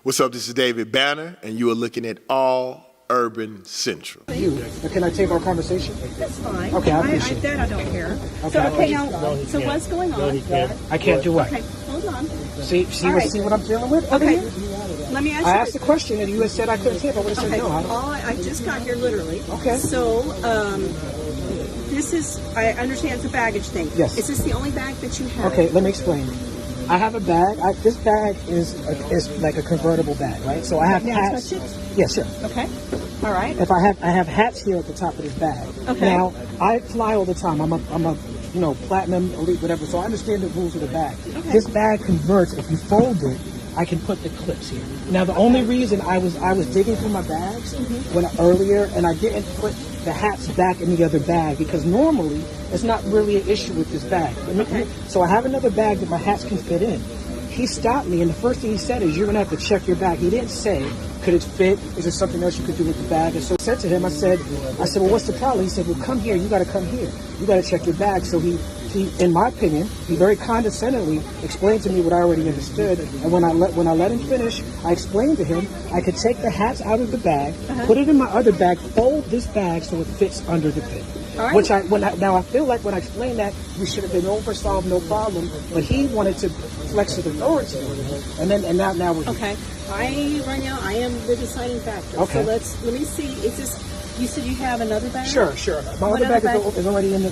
What's up? This is David Banner, and you are looking at All Urban Central. Can I take our conversation? That's fine. Okay, I appreciate that I don't care. Okay. So, so what's going on? I can't do what? Okay, hold on. See what I'm dealing with? Okay, let me ask you. I asked the question, and you had said I couldn't take it. I would have said no. I just got here literally. Okay. So, this is, I understand it's a baggage thing. Yes. Is this the only bag that you have? Okay, let me explain. I have a bag. This bag is like a convertible bag, right? So I have hats. Yes, sure. Okay. All right. If I have hats here at the top of this bag. Okay. Now I fly all the time. I'm a platinum elite whatever. So I understand the rules of the bag. Okay. This bag converts. If you fold it, I can put the clips here. Now the only reason I was digging through my bags earlier, and I didn't put the hats back in the other bag because normally it's not really an issue with this bag. So I have another bag that my hats can fit in. He stopped me, and the first thing he said is, "You're gonna have to check your bag." He didn't say, "Could it fit? Is there something else you could do with the bag?" And so I said to him, I said, "Well, what's the problem?" He said, "Well, come here. You got to come here. You got to check your bag." So he, in my opinion, he very condescendingly explained to me what I already understood. And when I let him finish, I explained to him I could take the hats out of the bag, put it in my other bag, fold this bag so it fits under the pin. Right. Which I feel like when I explained that, we should have been solved, no problem. But he wanted to flex his authority, and now we're okay. Right now I am the deciding factor. Okay. So let me see. Is this? You said you have another bag? Sure. My other bag is already in the.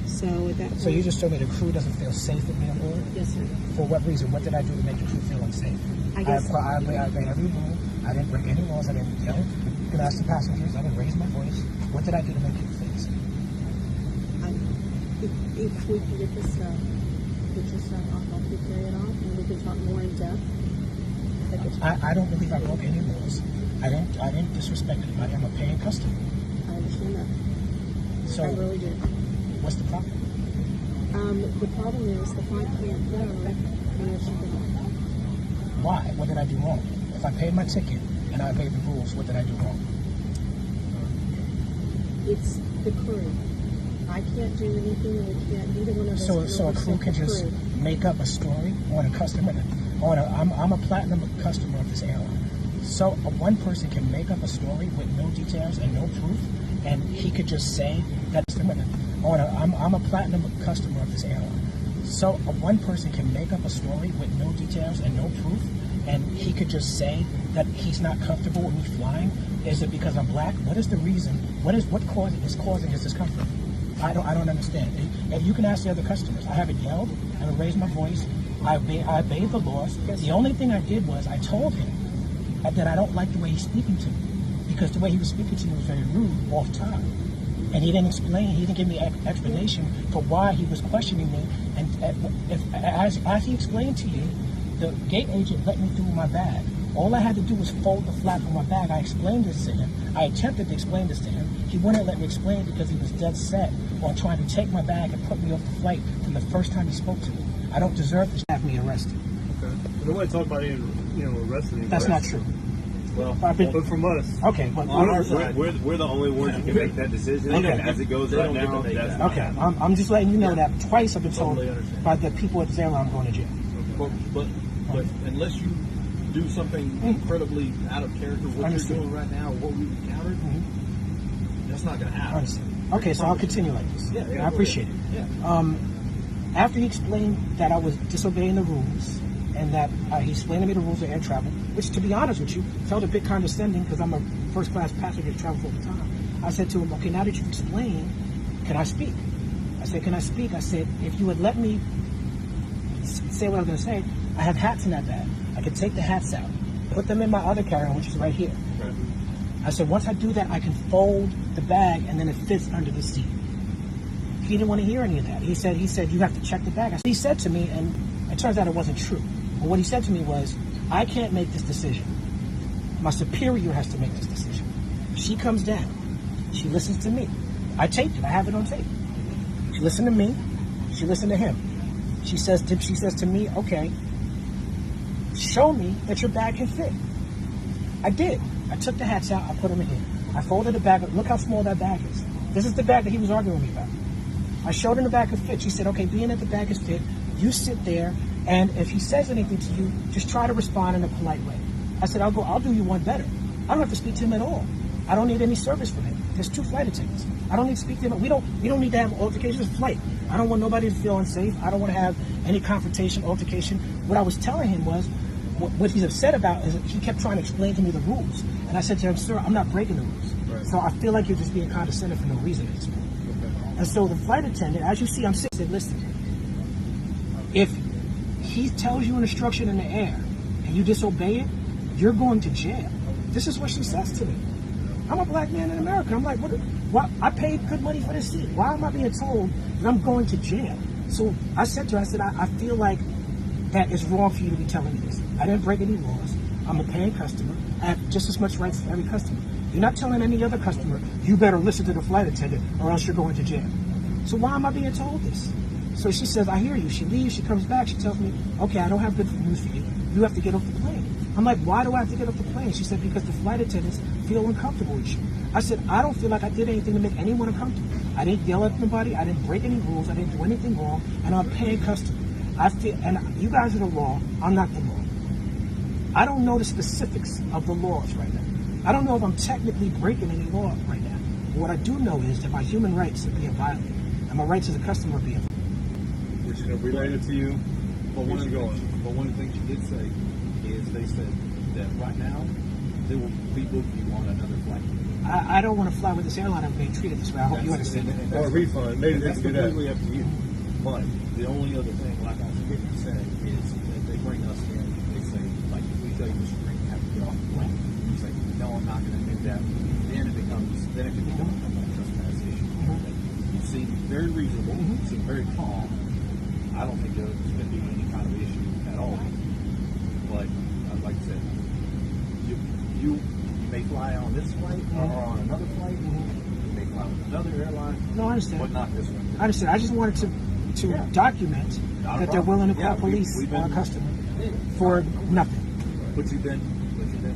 So with that. So you just told me the crew doesn't feel safe with me on board? Yes, sir. For what reason? What did I do to make the crew feel unsafe? I obeyed every rule. I didn't break any laws. I didn't yell. You can ask the passengers. I didn't raise my voice. What did I do to make you feel safe? If we can get this stuff, off the carry it off, and we can talk more in depth. I don't believe I broke any laws. I didn't disrespect anybody. I'm a paying customer. I understand that. So I really do. What's the problem? The problem is the flight can't go unless you can. Why? What did I do wrong? If I paid my ticket and I obeyed the rules, what did I do wrong? It's the crew. I can't do anything, and we can't. Neither one of us. So a crew can just make up a story on a customer. I'm a platinum customer of this airline. So one person can make up a story with no details and no proof, and he could just say that I'm a platinum customer of this airline. So one person can make up a story with no details and no proof, and he could just say that he's not comfortable with me flying. Is it because I'm black? What is the reason? What is causing his discomfort? I don't understand. And you can ask the other customers. I haven't yelled. I haven't raised my voice. I obeyed the laws. The only thing I did was I told him that I don't like the way he's speaking to me, because the way he was speaking to me was very rude, off time. And he didn't explain. He didn't give me an explanation for why he was questioning me. And as he explained to you, the gate agent let me through my bag. All I had to do was fold the flap on my bag. I explained this to him. I attempted to explain this to him. He wouldn't let me explain it because he was dead set on trying to take my bag and put me off the flight from the first time he spoke to me. I don't deserve to have me arrested. Okay. Nobody talked about any, arresting. That's not true. Well, but from us. Okay. But on our side, we're the only ones who can make that decision. Okay. And as it goes right now, that's okay. I'm just letting you know that twice I've been told by the people at the airline I'm going to jail. But unless you do something incredibly out of character, what you're doing right now, what we've encountered, that's not going to happen. I understand. Okay, so I'll continue like this. Yeah, I appreciate it. Yeah. After he explained that I was disobeying the rules, and that he explained to me the rules of air travel, which, to be honest with you, felt a bit condescending because I'm a first-class passenger to travel full time. I said to him, "Okay, now that you've explained, can I speak?" I said, "Can I speak?" I said, "If you would let me say what I was going to say, I have hats in that bag. I could take the hats out, put them in my other carry-on, which is right here." Right. I said, "Once I do that, I can fold the bag, and then it fits under the seat." He didn't want to hear any of that. He said, "You have to check the bag." He said to me, and it turns out it wasn't true. But what he said to me was, "I can't make this decision. My superior has to make this decision." She comes down. She listens to me. I taped it. I have it on tape. She listened to me. She listened to him. She says to me, "Okay, show me that your bag can fit." I did. I took the hats out. I put them in here. I folded the bag. Look how small that bag is. This is the bag that he was arguing with me about. I showed her the bag could fit. She said, "Okay, being that the bag is fit, you sit there And if he says anything to you, just try to respond in a polite way. I said, I'll do you one better. I don't have to speak to him at all. I don't need any service from him. There's 2 flight attendants. I don't need to speak to him. We don't need to have altercations. It's a flight. I don't want nobody to feel unsafe. I don't want to have any confrontation, altercation. What I was telling him was, what he's upset about is he kept trying to explain to me the rules. And I said to him, sir, I'm not breaking the rules. Right. So I feel like you're just being condescending for no reason at this point. Okay. And so the flight attendant, as you see, I'm sitting, said, listen, if he tells you an instruction in the air and you disobey it, you're going to jail. This is what she says to me. I'm a black man in America. I'm like, what? I paid good money for this seat. Why am I being told that I'm going to jail? So I said to her, I said, I feel like that it's wrong for you to be telling me this. I didn't break any laws. I'm a paying customer. I have just as much rights as every customer. You're not telling any other customer, you better listen to the flight attendant or else you're going to jail. So why am I being told this? So she says, I hear you. She leaves, she comes back, she tells me, okay, I don't have good news for you. You have to get off the plane. I'm like, why do I have to get off the plane? She said, because the flight attendants feel uncomfortable with you. I said, I don't feel like I did anything to make anyone uncomfortable. I didn't yell at nobody. I didn't break any rules. I didn't do anything wrong. And I'm a paying customer. I feel, and you guys are the law. I'm not the law. I don't know the specifics of the laws right now. I don't know if I'm technically breaking any law right now. But what I do know is that my human rights are being violated. And my rights as a customer are being violated. We're just going to relay it to you. But one of the things you did say is they said that right now they will rebook you on another flight. I don't want to fly with this airline. I'm being treated this way. I hope you understand that. Or a refund. Maybe they That's can do that. completely up to you. But the only other thing, like I was getting to say, is that they bring us in. They say, like, if we tell you, Mr. Green, you have to get off the plane. You say, no, I'm not going to do that. Then it becomes a trespass issue. You seem very reasonable. You seem very calm. I don't think there's going to be any kind of issue at all. But like I said, you may fly on this flight or on another flight. You may fly with another airline. No, I understand. But not this one. I understand. I just wanted to document that they're willing to call police on a customer for nothing. But you've been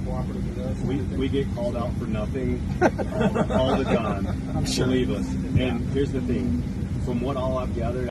cooperative with us. We get called out for nothing all the time. I'm sure. Believe us. And here's the thing. From what all I've gathered,